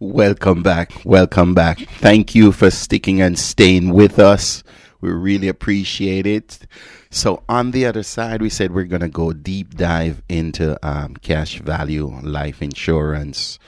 Welcome back. Welcome back. Thank you for sticking and staying with us. We really appreciate it. So, on the other side, we said we're going to go deep dive into cash value life insurance.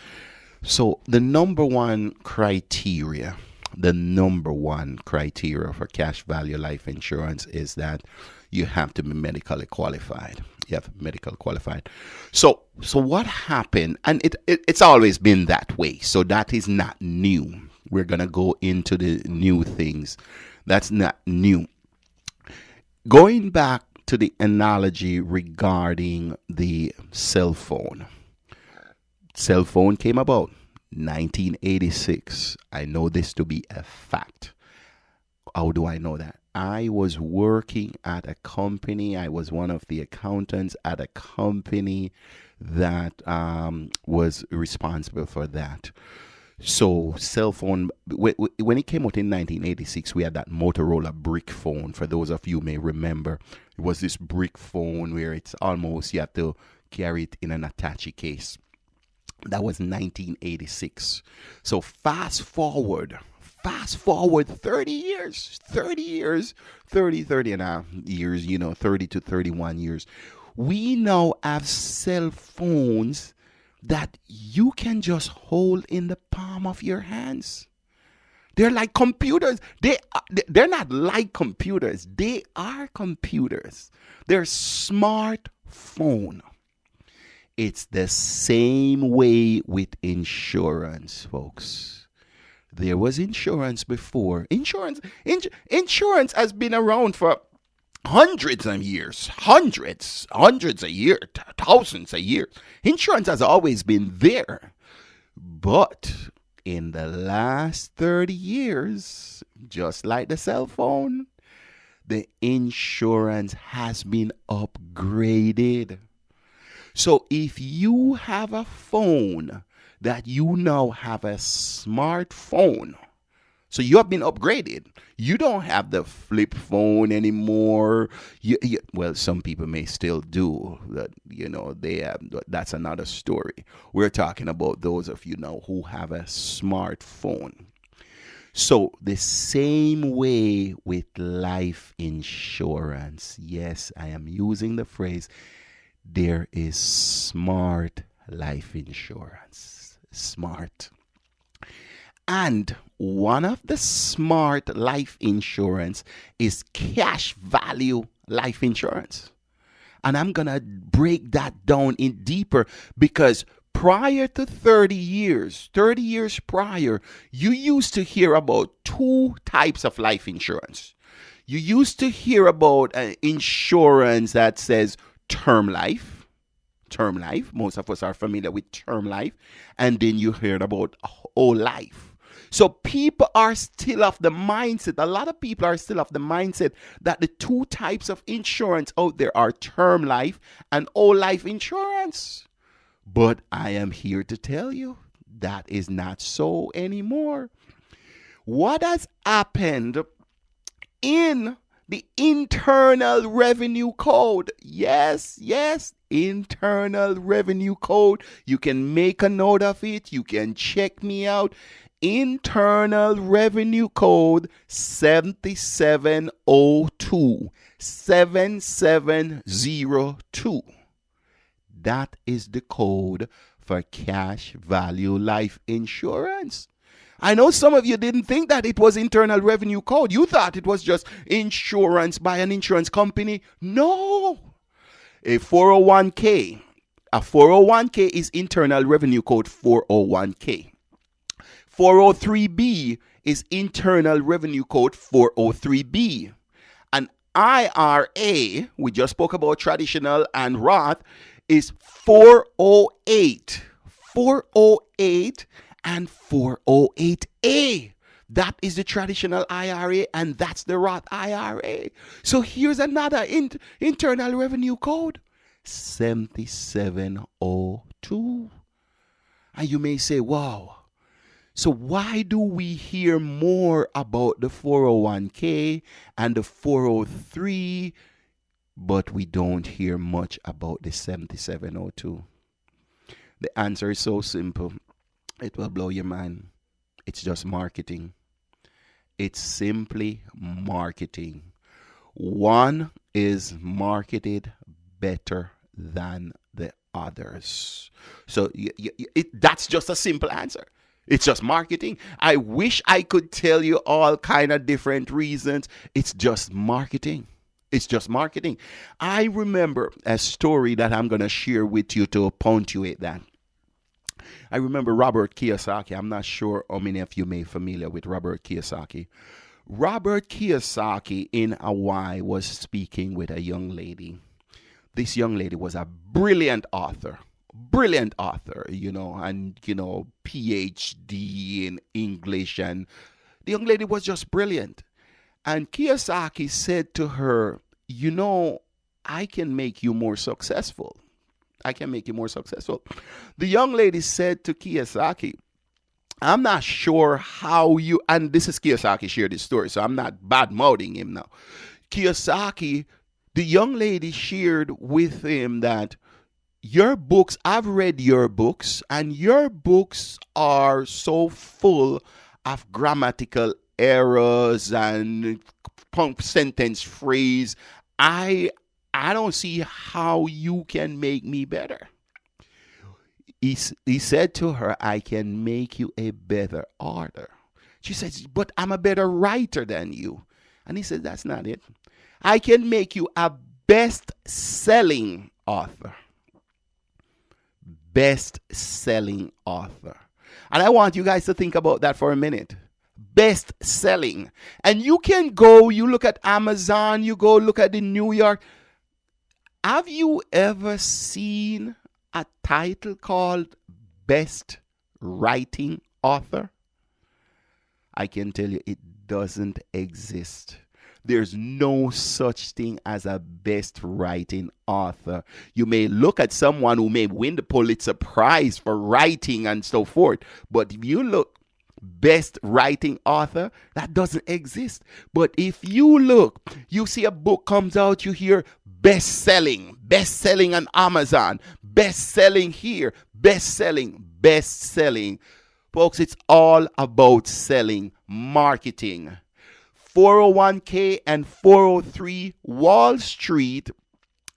So, the number one criteria for cash value life insurance is that you have to be medically qualified. You have medical qualified. So what happened? And it's always been that way. So that is not new. We're gonna go into the new things. That's not new. Going back to the analogy regarding the cell phone. Cell phone came about 1986. I know this to be a fact. How do I know that? I was working at a company. I was one of the accountants at a company that was responsible for that. So cell phone, when it came out in 1986, we had that Motorola brick phone. For those of you may remember, it was this brick phone where it's almost, you have to carry it in an attaché case. That was 1986. So fast forward 30 years, 30 and a half years, 30 to 31 years. We now have cell phones that you can just hold in the palm of your hands. They're like computers. They're not like computers. They are computers. They're smartphone. It's the same way with insurance, folks. There was insurance before. Insurance has been around for hundreds of years. Hundreds a year, thousands a year. Insurance has always been there. But in the last 30 years, just like the cell phone, the insurance has been upgraded. So if you have a phone that you now have a smartphone, so you have been upgraded. You don't have the flip phone anymore. Well, some people may still do that. They have. That's another story. We're talking about those of you now who have a smartphone. So the same way with life insurance. Yes, I am using the phrase. There is smart life insurance. Smart. And one of the smart life insurance is cash value life insurance. And I'm going to break that down in deeper because prior to 30 years prior, you used to hear about two types of life insurance. You used to hear about insurance that says term life. Most of us are familiar with term life. And then you heard about whole life. So people are still of the mindset. A lot of people are still of the mindset that the two types of insurance out there are term life and whole life insurance. But I am here to tell you that is not so anymore. What has happened in the Internal Revenue Code? Yes, Internal Revenue Code. You can make a note of it. You can check me out. Internal Revenue Code 7702. 7702. That is the code for cash value life insurance. I know some of you didn't think that it was Internal Revenue Code. You thought it was just insurance by an insurance company. No. A 401k. A 401k is Internal Revenue Code 401k. 403b is Internal Revenue Code 403b. An IRA, we just spoke about traditional and Roth, is 408. 408 and 408A. That is the traditional IRA and that's the Roth IRA. So here's another Internal Revenue Code, 7702. And you may say, wow, so why do we hear more about the 401k and the 403, but we don't hear much about the 7702? The answer is so simple. It will blow your mind. It's just marketing. It's simply marketing. One is marketed better than the others. So that's just a simple answer. It's just marketing. I wish I could tell you all kind of different reasons. It's just marketing. It's just marketing. I remember a story that I'm going to share with you to punctuate that. I remember Robert Kiyosaki. I'm not sure how many of you may be familiar with Robert Kiyosaki. Robert Kiyosaki in Hawaii was speaking with a young lady. This young lady was a brilliant author, and PhD in English, and the young lady was just brilliant. And Kiyosaki said to her, I can make you more successful. I can make you more successful. The young lady said to Kiyosaki, I'm not sure how you, and this is Kiyosaki shared this story, so I'm not bad-mouthing him now. Kiyosaki, the young lady shared with him that your books, I've read your books, and your books are so full of grammatical errors and sentence phrase. I don't see how you can make me better. He said to her, I can make you a better author. She says, but I'm a better writer than you. And he said, that's not it. I can make you a best-selling author. Best-selling author. And I want you guys to think about that for a minute. Best-selling. And you can go, you look at Amazon, you go look at the New York. Have you ever seen a title called Best Writing Author? I can tell you it doesn't exist. There's no such thing as a best writing author. You may look at someone who may win the Pulitzer Prize for writing and so forth, but if you look best writing author, that doesn't exist. But if you look, you see a book comes out, you hear best selling on Amazon, best selling here, best selling. Folks, it's all about selling, marketing. 401k and 403, Wall Street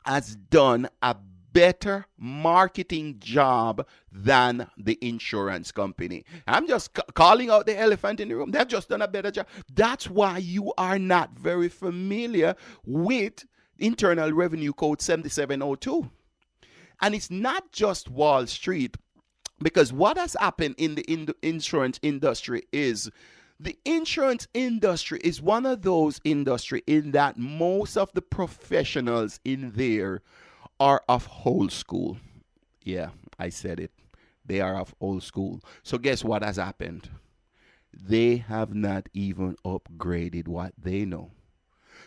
has done a better marketing job than the insurance company. I'm just calling out the elephant in the room. They've just done a better job. That's why you are not very familiar with Internal Revenue Code 7702. And it's not just Wall Street, because what has happened in the insurance industry is the insurance industry is one of those industries in that most of the professionals in there are of old school. Yeah, I said it. They are of old school. So guess what has happened? They have not even upgraded what they know.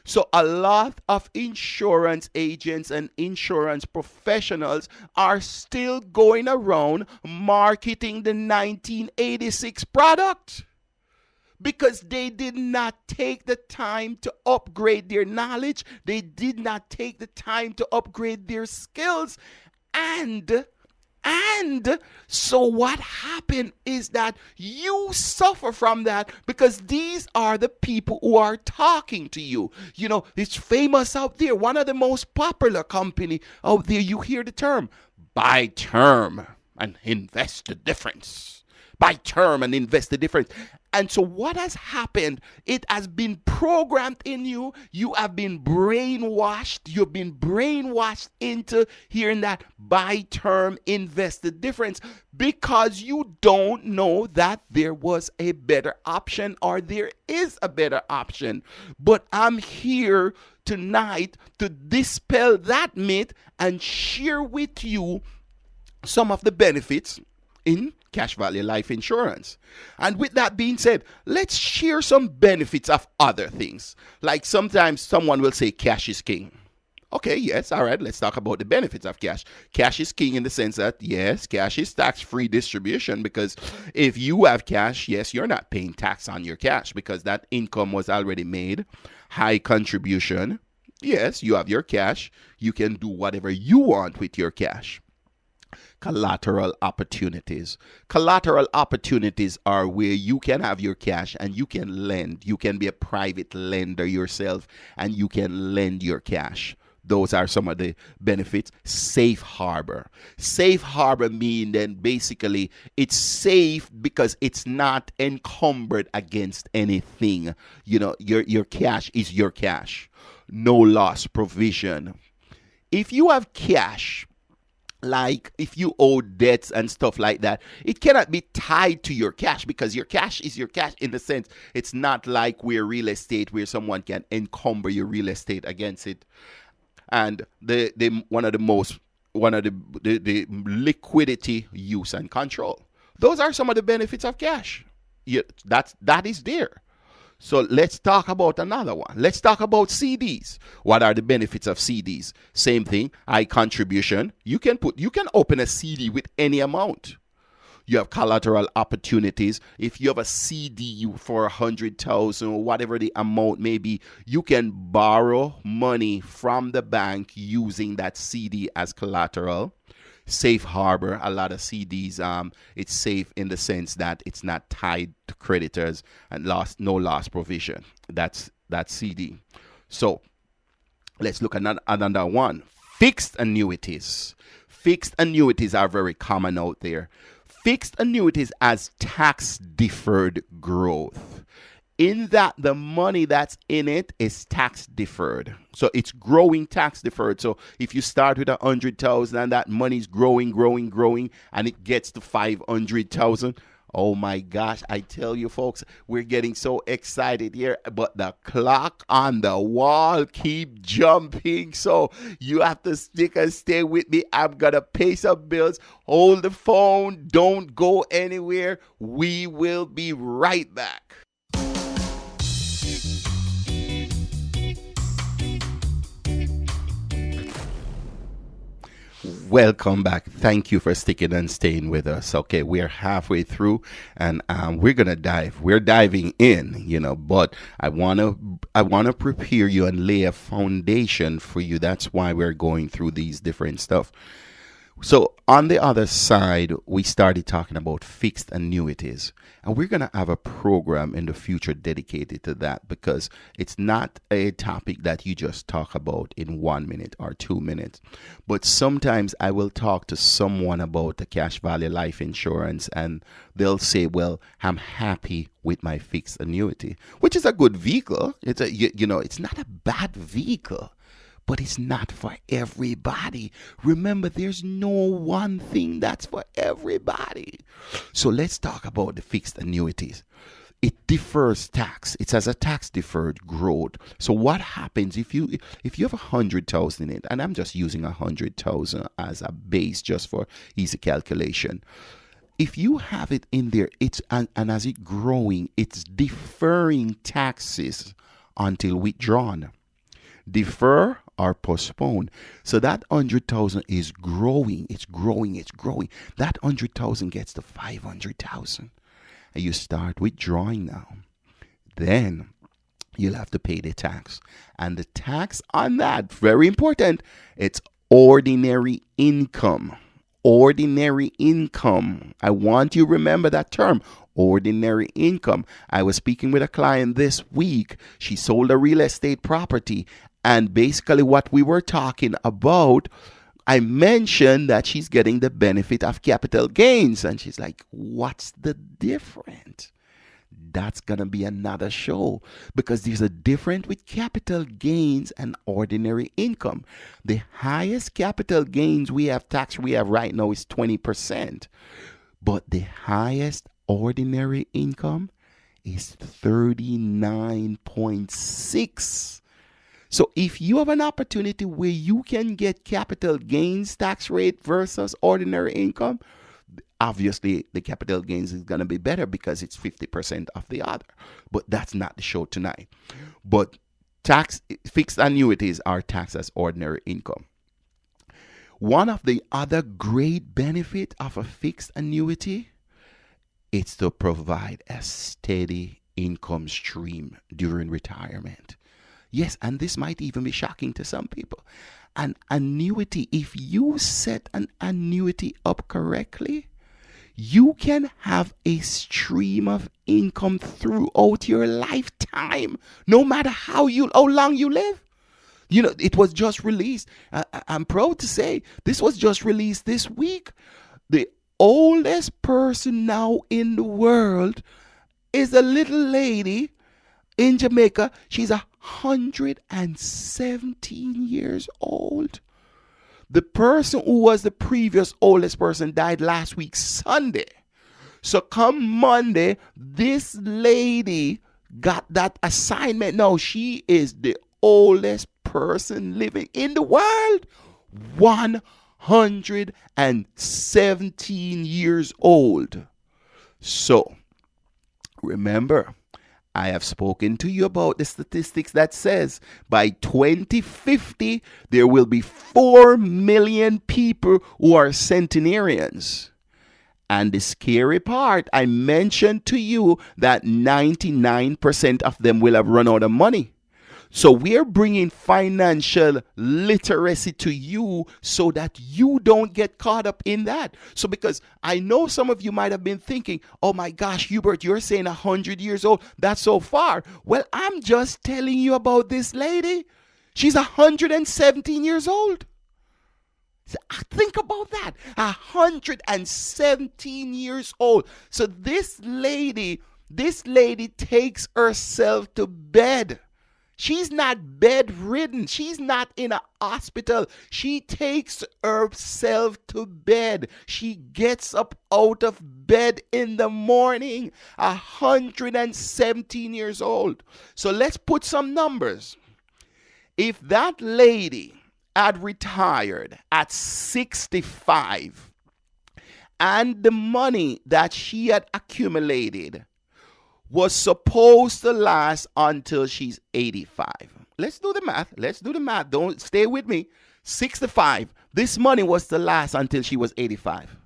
So a lot of insurance agents and insurance professionals are still going around marketing the 1986 product, because they did not take the time to upgrade their knowledge. They did not take the time to upgrade their skills. And so what happened is that you suffer from that, because these are the people who are talking to you. You know, it's famous out there. One of the most popular company out there, you hear the term, buy term and invest the difference. Buy term and invest the difference. And so what has happened, it has been programmed in you. You have been brainwashed. You've been brainwashed into hearing that buy term, invest the difference, because you don't know that there was a better option, or there is a better option. But I'm here tonight to dispel that myth and share with you some of the benefits in cash value life insurance. And with that being said, let's share some benefits of other things. Like sometimes someone will say cash is king. Okay, yes, all right, let's talk about the benefits of cash. Cash is king in the sense that, yes, cash is tax-free distribution, because if you have cash, yes, you're not paying tax on your cash because that income was already made. High contribution. Yes, you have your cash. You can do whatever you want with your cash. collateral opportunities. Collateral opportunities are where you can have your cash and you can lend. You can be a private lender yourself and you can lend your cash. Those are some of the benefits. Safe harbor. Safe harbor mean then basically it's safe because it's not encumbered against anything. Your cash is your cash. No loss provision. If you have cash, like if you owe debts and stuff like that, it cannot be tied to your cash because your cash is your cash in the sense it's not like we're real estate where someone can encumber your real estate against it. And the liquidity, use, and control. Those are some of the benefits of cash. That is there. So let's talk about another one. Let's talk about CDs. What are the benefits of CDs? Same thing, high contribution. You can open a CD with any amount. You have collateral opportunities. If you have a CD for 100,000 or whatever the amount may be, you can borrow money from the bank using that CD as collateral. Safe harbor. A lot of CDs, it's safe in the sense that it's not tied to creditors and no loss provision. That's CD. So let's look at another one. Fixed annuities. Fixed annuities are very common out there. Fixed annuities as tax deferred growth. In that the money that's in it is tax deferred. So it's growing tax deferred. So if you start with 100,000 and that money's growing, and it gets to 500,000, oh my gosh, I tell you folks, we're getting so excited here, but the clock on the wall keep jumping. So you have to stick and stay with me. I'm going to pay some bills. Hold the phone. Don't go anywhere. We will be right back. Welcome back. Thank you for sticking and staying with us. Okay, we're halfway through, and we're gonna dive. We're diving in, But I wanna prepare you and lay a foundation for you. That's why we're going through these different stuff. So on the other side, we started talking about fixed annuities, and we're going to have a program in the future dedicated to that because it's not a topic that you just talk about in 1 minute or 2 minutes. But sometimes I will talk to someone about the cash value life insurance and they'll say, well, I'm happy with my fixed annuity, which is a good vehicle. It's it's not a bad vehicle. But it's not for everybody. Remember, there's no one thing that's for everybody. So let's talk about the fixed annuities. It defers tax. It has a tax deferred growth. So what happens if you have 100,000 in it, and I'm just using 100,000 as a base just for easy calculation. If you have it in there, and as it's growing, it's deferring taxes until withdrawn. Defer or postpone. So that 100,000 is growing. It's growing. That 100,000 gets to 500,000. And you start withdrawing now. Then you'll have to pay the tax. And the tax on that, very important, it's ordinary income. Ordinary income. I want you to remember that term. Ordinary income. I was speaking with a client this week. She sold a real estate property. And basically what we were talking about, I mentioned that she's getting the benefit of capital gains. And she's like, what's the difference? That's going to be another show because there's a difference with capital gains and ordinary income. The highest capital gains we have right now is 20%. But the highest ordinary income is 39.6%. So if you have an opportunity where you can get capital gains tax rate versus ordinary income, obviously the capital gains is going to be better because it's 50% of the other. But that's not the show tonight. But fixed annuities are taxed as ordinary income. One of the other great benefit of a fixed annuity is to provide a steady income stream during retirement. Yes, and this might even be shocking to some people. An annuity, if you set an annuity up correctly, you can have a stream of income throughout your lifetime, no matter how long you live. You know, it was just released. I'm proud to say this was just released this week. The oldest person now in the world is a little lady in Jamaica. She's 117 years old. The person who was the previous oldest person died last week, Sunday. So come Monday, this lady got that assignment. Now she is the oldest person living in the world. 117 years old. So remember, I have spoken to you about the statistics that says by 2050, there will be 4 million people who are centenarians. And the scary part, I mentioned to you that 99% of them will have run out of money. So we're bringing financial literacy to you so that you don't get caught up in that. So because I know some of you might have been thinking, oh my gosh, Hubert, you're saying 100 years old. That's so far. Well, I'm just telling you about this lady. She's 117 years old. Think about that. 117 years old. So this lady takes herself to bed. She's not bedridden. She's not in a hospital. She takes herself to bed. She gets up out of bed in the morning. 117 years old. So let's put some numbers. If that lady had retired at 65 and the money that she had accumulated was supposed to last until she's 85. Let's do the math. Don't stay with me. 65. This money was to last until she was 85.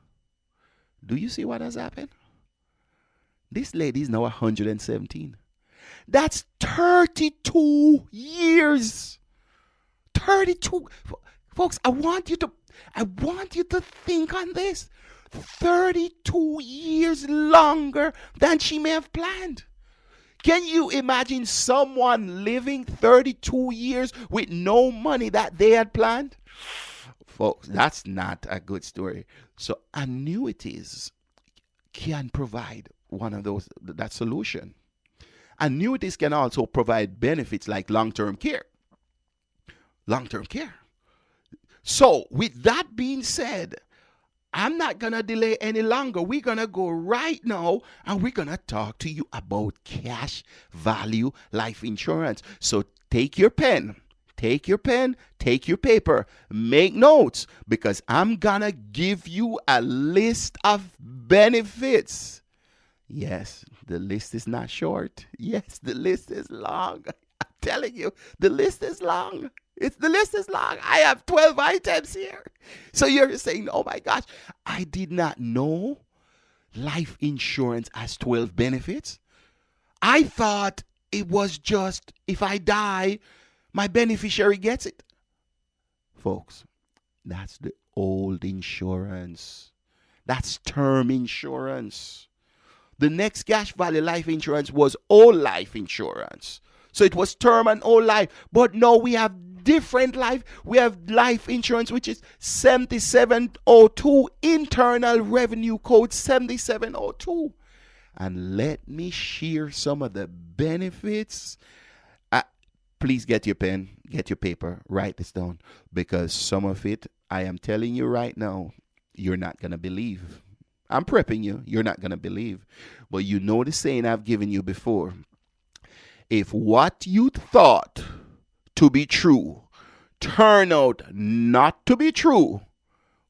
Do you see what has happened? This lady is now 117. That's 32 years. 32. Folks, I want you to think on this. 32 years longer than she may have planned. Can you imagine someone living 32 years with no money that they had planned? Folks, that's not a good story. So annuities can provide that solution. Annuities can also provide benefits like long-term care. So with that being said, I'm not going to delay any longer. We're going to go right now and we're going to talk to you about cash value life insurance. So take your pen, take your paper, make notes, because I'm going to give you a list of benefits. Yes, the list is not short. Yes, the list is long. I'm telling you, the list is long. The list is long. I have 12 items here. So you're saying, oh my gosh, I did not know life insurance has 12 benefits. I thought it was just if I die, my beneficiary gets it. Folks, that's the old insurance. That's term insurance. The next cash value life insurance was all life insurance. So it was term and all life. But now we have different life. We have life insurance, which is 7702, Internal Revenue Code 7702. And let me share some of the benefits. Please get your pen, get your paper, write this down, because some of it, I am telling you right now, you're not going to believe. I'm prepping you. You're not going to believe. But you know the saying I've given you before. If what you thought to be true turn out not to be true,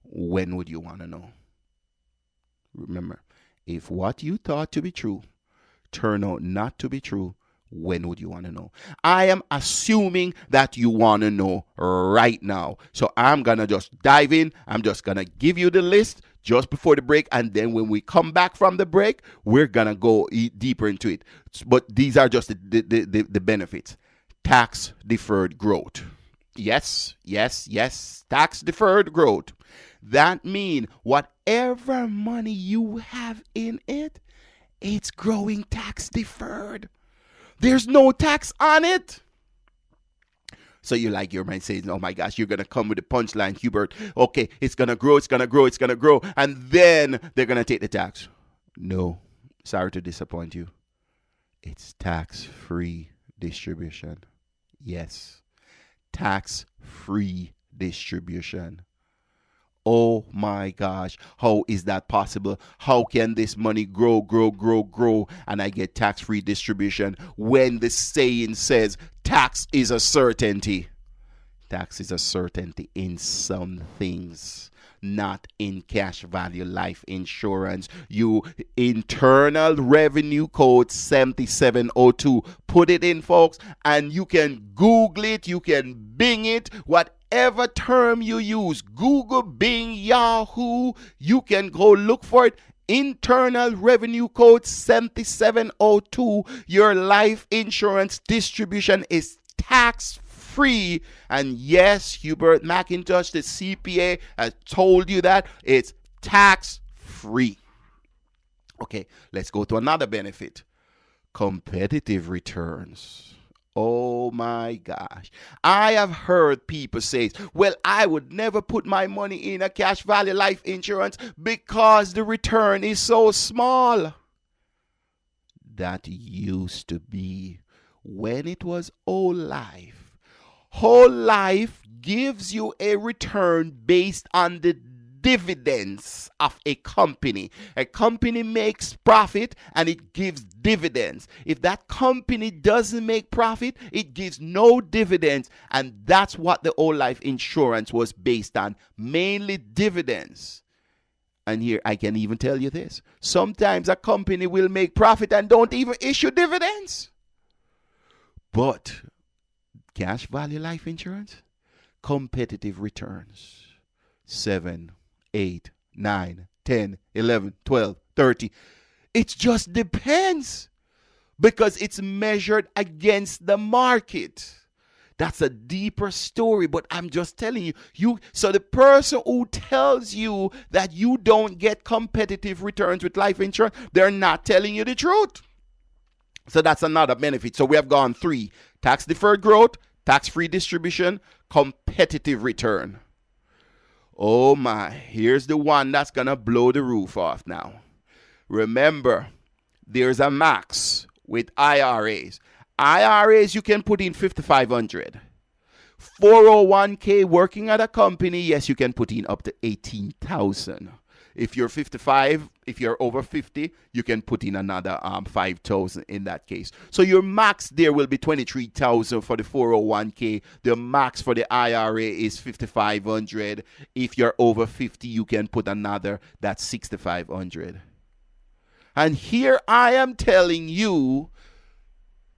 when would you want to know? Remember, if what you thought to be true turn out not to be true, when would you want to know? I am assuming that you want to know right now. So I'm going to just dive in. I'm just going to give you the list just before the break. And then when we come back from the break, we're going to go deeper into it. But these are just the benefits. Tax deferred growth. Yes, yes, yes. Tax deferred growth. That means whatever money you have in it, it's growing tax deferred. There's no tax on it. So you might say, oh my gosh, you're going to come with the punchline, Hubert. Okay, it's going to grow, it's going to grow, it's going to grow. And then they're going to take the tax. No, sorry to disappoint you. It's tax-free distribution. Yes, tax-free distribution. Oh my gosh, how is that possible? How can this money grow, and I get tax-free distribution when the saying says tax is a certainty? Tax is a certainty in some things, not in cash value life insurance. You Internal Revenue Code 7702. Put it in, folks, and you can Google it, you can Bing it, whatever term you use, Google, Bing, Yahoo, you can go look for it. Internal Revenue Code 7702. Your life insurance distribution is tax free. And yes, Hubert McIntosh, the CPA, has told you that it's tax free. Okay, let's go to another benefit. Competitive returns. Oh my gosh. I have heard people say, well, I would never put my money in a cash value life insurance because the return is so small. That used to be when it was whole life. Whole life gives you a return based on the dividends of a company. A company makes profit and it gives dividends. If that company doesn't make profit, it gives no dividends. And that's what the whole life insurance was based on, mainly dividends. And here I can even tell you this. Sometimes a company will make profit and don't even issue dividends. But cash value life insurance, competitive returns. 7, 8, 9, 10, 11, 12, 30. It just depends because it's measured against the market. That's a deeper story, but I'm just telling you. So the person who tells you that you don't get competitive returns with life insurance, they're not telling you the truth. So that's another benefit. So we have gone 3: tax deferred growth, tax-free distribution, competitive return. Oh my, here's the one that's going to blow the roof off now. Remember, there's a max with IRAs. IRAs, you can put in $5,500. 401k working at a company, yes, you can put in up to $18,000. If you're 55, if you're over 50, you can put in another $5,000 in that case. So your max there will be $23,000 for the 401k. The max for the IRA is $5,500. If you're over 50, you can put another, that's $6,500. And here I am telling you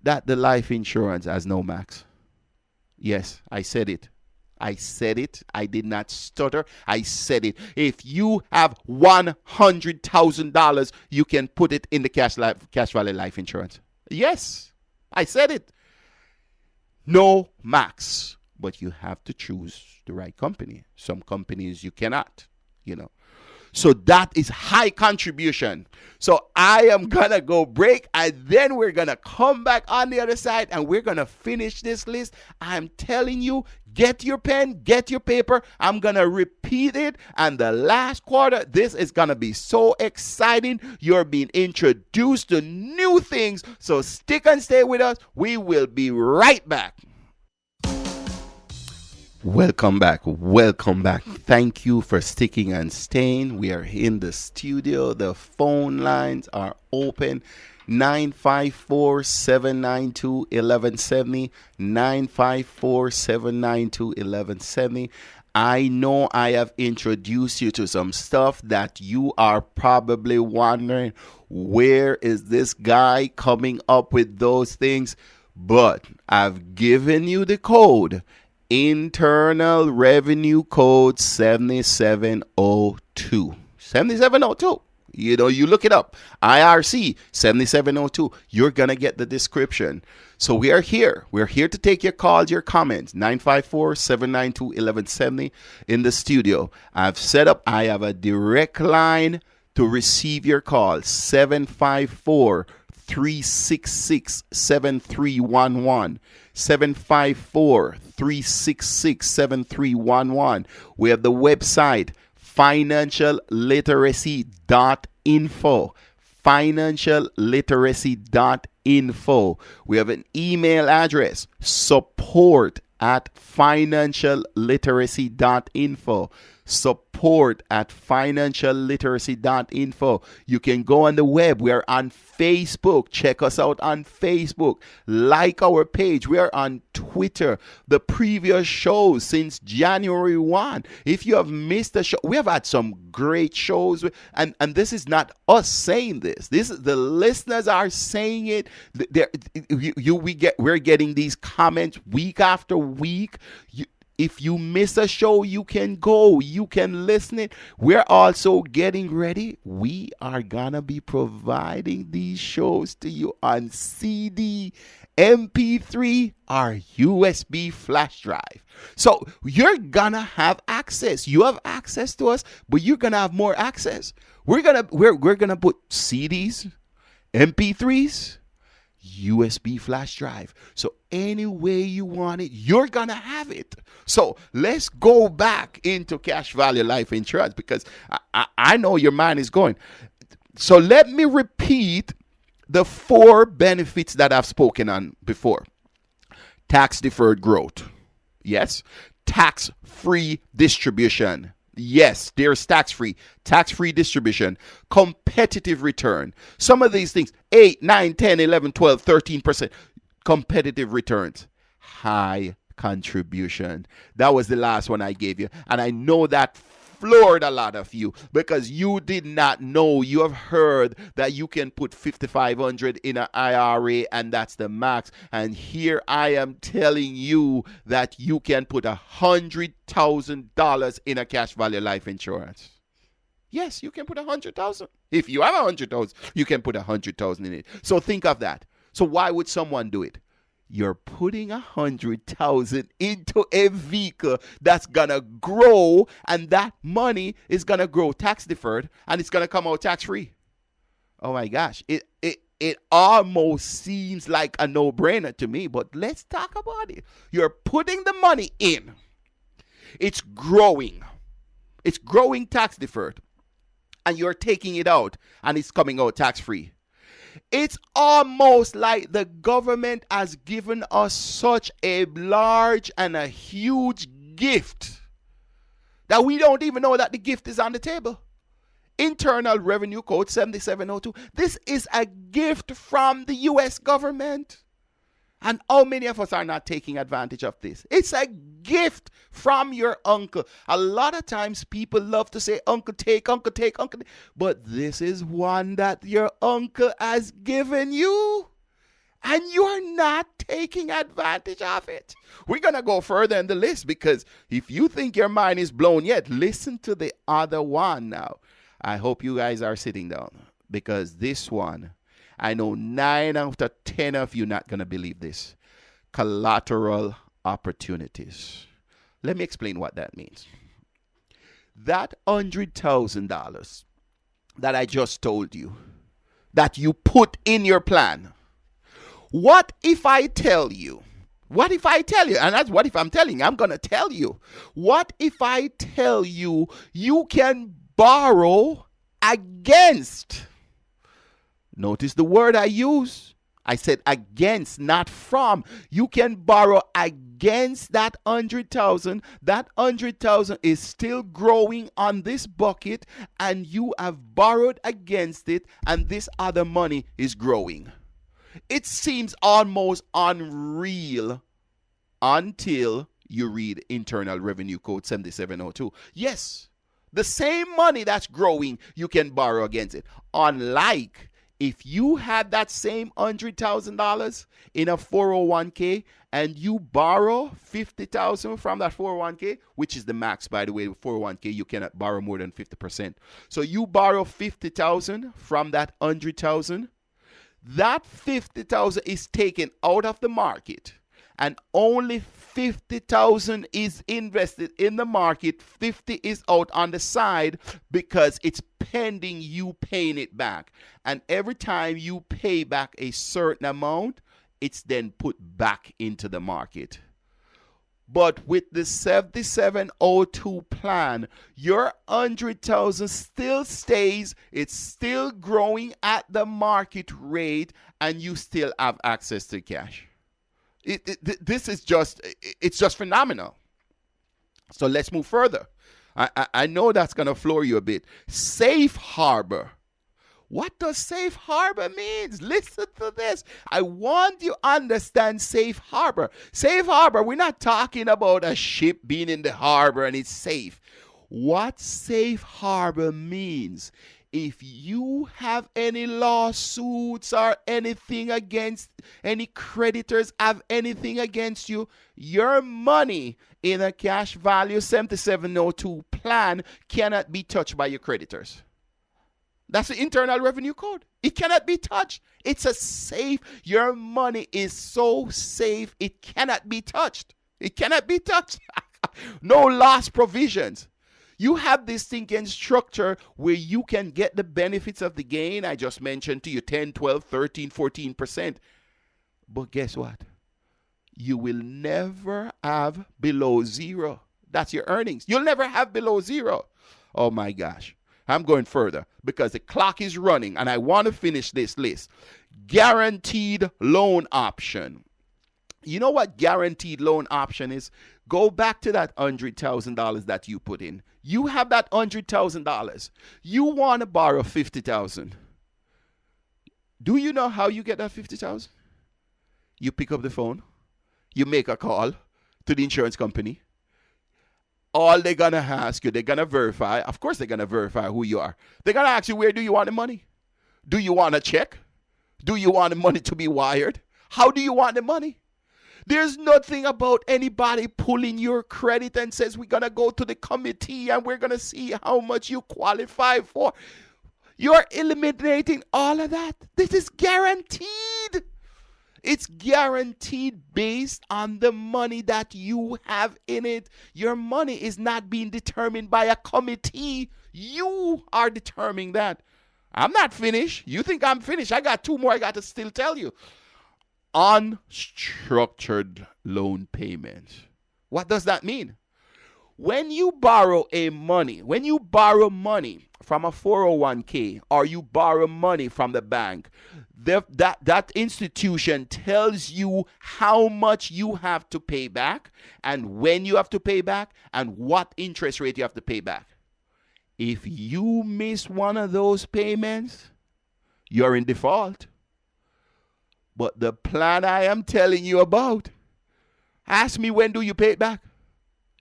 that the life insurance has no max. Yes, I said it. I said it. I did not stutter. I said it. If you have $100,000, you can put it in the cash value life insurance. Yes, I said it. No max, but you have to choose the right company. Some companies you cannot, So that is high contribution. So I am going to go break, and then we're going to come back on the other side and we're going to finish this list. I'm telling you, get your pen, get your paper. I'm going to repeat it. And the last quarter, this is going to be so exciting. You're being introduced to new things. So stick and stay with us. We will be right back. Welcome back. Thank you for sticking and staying. We are in the studio. The phone lines are open. 954-792-1170. 954-792-1170. I know I have introduced you to some stuff that you are probably wondering, where is this guy coming up with those things? But I've given you the code. Internal Revenue Code 7702. 7702. You know, you look it up. IRC 7702. You're going to get the description. So we are here. We're here to take your calls, your comments. 954-792-1170 in the studio. I've set up, I have a direct line to receive your call. 754-366-7311. 754-366-7311. We have the website, financialliteracy.info. financialliteracy.info. We have an email address, support@financialliteracy.info. support@financialliteracy.info. You can go on the web. We are on Facebook. Check us out on Facebook. Like our page. We are on Twitter. The previous shows since January 1. If you have missed a show, we have had some great shows. And this is not us saying this. This is the listeners are saying it. We're getting these comments week after week. If you miss a show, you can go. You can listen it. We're also getting ready. We are going to be providing these shows to you on CD, MP3, or USB flash drive. So you're going to have access. You have access to us, but you're going to have more access. We're going to put CDs, MP3s, USB flash drive. So any way you want it, you're gonna have it. So let's go back into cash value life insurance, because I know your mind is going. So let me repeat the 4 benefits that I've spoken on before. Tax deferred growth. Yes. Tax free distribution. Yes, there's tax-free distribution, competitive return. Some of these things, 8, 9, 10, 11, 12, 13%, competitive returns, high contribution. That was the last one I gave you. And I know that floored a lot of you, because you did not know. You have heard that you can put $5,500 in an IRA and that's the max. And here I am telling you that you can put $100,000 in a cash value life insurance. Yes, you can put $100,000. If you have $100,000, you can put $100,000 in it. So think of that. So why would someone do it? You're putting $100,000 into a vehicle that's gonna grow, and that money is gonna grow tax deferred, and it's gonna come out tax free. Oh my gosh, it almost seems like a no-brainer to me, but let's talk about it. You're putting the money in. It's growing. It's growing tax deferred, and you're taking it out, and it's coming out tax free. It's almost like the government has given us such a large and a huge gift that we don't even know that the gift is on the table. Internal Revenue Code 7702. This is a gift from the U.S. government. And how many of us are not taking advantage of this? It's a gift from your uncle. A lot of times people love to say, uncle take, uncle take, uncle take. But this is one that your uncle has given you, and you're not taking advantage of it. We're going to go further in the list, because if you think your mind is blown yet, listen to the other one now. I hope you guys are sitting down, because this one, I know 9 out of 10 of you not going to believe this. Collateral opportunities. Let me explain what that means. That $100,000 that I just told you, that you put in your plan. What if I tell you? What if I tell you? And that's what if I'm telling you. I'm going to tell you. What if I tell you you can borrow against? Notice the word I use. I said against, not from. You can borrow against that 100,000. That 100,000 is still growing on this bucket, and you have borrowed against it, and this other money is growing. It seems almost unreal until you read Internal Revenue Code 7702. Yes, the same money that's growing, you can borrow against it. Unlike if you had that same $100,000 in a 401k and you borrow 50,000 from that 401k, which is the max, by the way. With 401k, you cannot borrow more than 50%. So you borrow 50,000 from that 100,000. That 50,000 is taken out of the market, and only 50,000 is invested in the market. 50 is out on the side because it's pending you paying it back. And every time you pay back a certain amount, it's then put back into the market. But with the 7702 plan, your 100,000 still stays, it's still growing at the market rate, and you still have access to cash. This is just, it's just phenomenal. So let's move further. I know that's going to floor you a bit. Safe harbor. What does safe harbor means? Listen to this. I want you to understand safe harbor. Safe harbor, we're not talking about a ship being in the harbor and it's safe. What safe harbor means, if you have any lawsuits or anything against, any creditors have anything against you, your money in a cash value 7702 plan cannot be touched by your creditors. That's the Internal Revenue Code. It cannot be touched. It's a safe. Your money is so safe, it cannot be touched. It cannot be touched. No loss provisions. You have this thinking structure where you can get the benefits of the gain. I just mentioned to you 10, 12, 13, 14%. But guess what? You will never have below zero. That's your earnings. You'll never have below zero. Oh my gosh. I'm going further because the clock is running and I want to finish this list. Guaranteed loan option. You know what guaranteed loan option is? Go back to that $100,000 that you put in. You have that $100,000. You want to borrow $50,000. Do you know how you get that $50,000? You pick up the phone. You make a call to the insurance company. All they're going to ask you, they're going to verify. Of course, they're going to verify who you are. They're going to ask you, where do you want the money? Do you want a check? Do you want the money to be wired? How do you want the money? There's nothing about anybody pulling your credit and says, we're going to go to the committee and we're going to see how much you qualify for. You're eliminating all of that. This is guaranteed. It's guaranteed based on the money that you have in it. Your money is not being determined by a committee. You are determining that. I'm not finished. You think I'm finished? I got two more I got to still tell you. Unstructured loan payments. What does that mean? When you borrow money from a 401k or you borrow money from the bank, that institution tells you how much you have to pay back and when you have to pay back and what interest rate you have to pay back. If you miss one of those payments, you're in default. But the plan I am telling you about, ask me, when do you pay it back?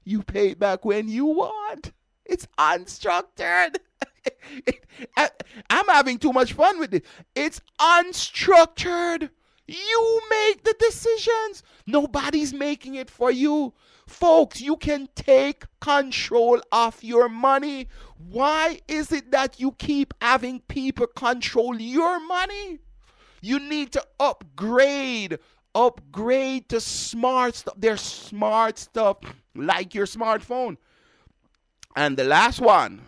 You pay it back when you want. It's unstructured. I'm having too much fun with it. It's unstructured. You make the decisions. Nobody's making it for you. Folks, you can take control of your money. Why is it that you keep having people control your money? You need to upgrade to smart stuff. There's smart stuff like your smartphone. And the last one,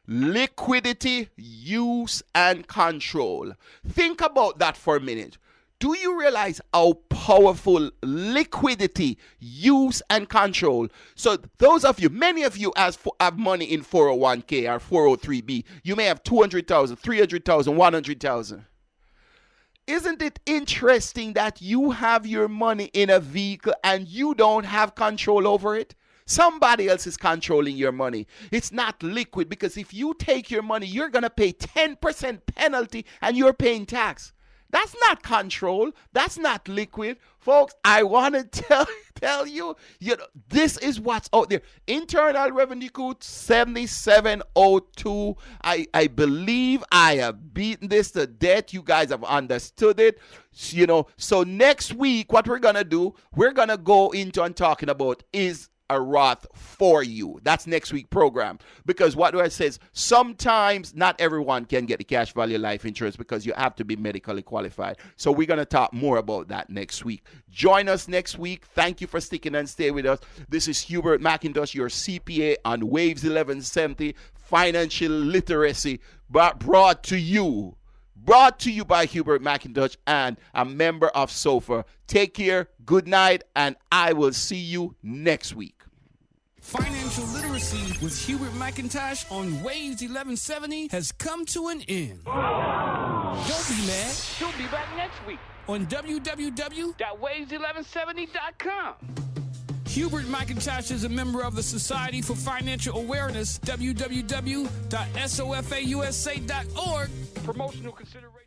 liquidity, use, and control. Think about that for a minute. Do you realize how powerful liquidity, use, and control? So those of you, many of you have money in 401k or 403b. You may have 200,000, 300,000, 100,000. Isn't it interesting that you have your money in a vehicle and you don't have control over it? Somebody else is controlling your money. It's not liquid, because if you take your money, you're going to pay 10% penalty and you're paying tax. That's not control. That's not liquid. Folks, I want to tell you tell you, this is what's out there. Internal Revenue Code 7702. I believe I have beaten this to death. You guys have understood it. So next week, what we're going to do, we're going to go into and talking about is a Roth for you. That's next week program. Because what do I say is sometimes not everyone can get the cash value life insurance because you have to be medically qualified. So we're going to talk more about that next week. Join us next week. Thank you for sticking and stay with us. This is Hubert McIntosh, your CPA on Waves 1170 Financial Literacy, brought to you by Hubert McIntosh and a member of SOFA. Take care, good night, and I will see you next week. Financial literacy with Hubert McIntosh on Waves 1170 has come to an end. Don't be mad. She'll be back next week On www.waves1170.com. Hubert McIntosh is a member of the Society for Financial Awareness, www.sofausa.org. Promotional consideration.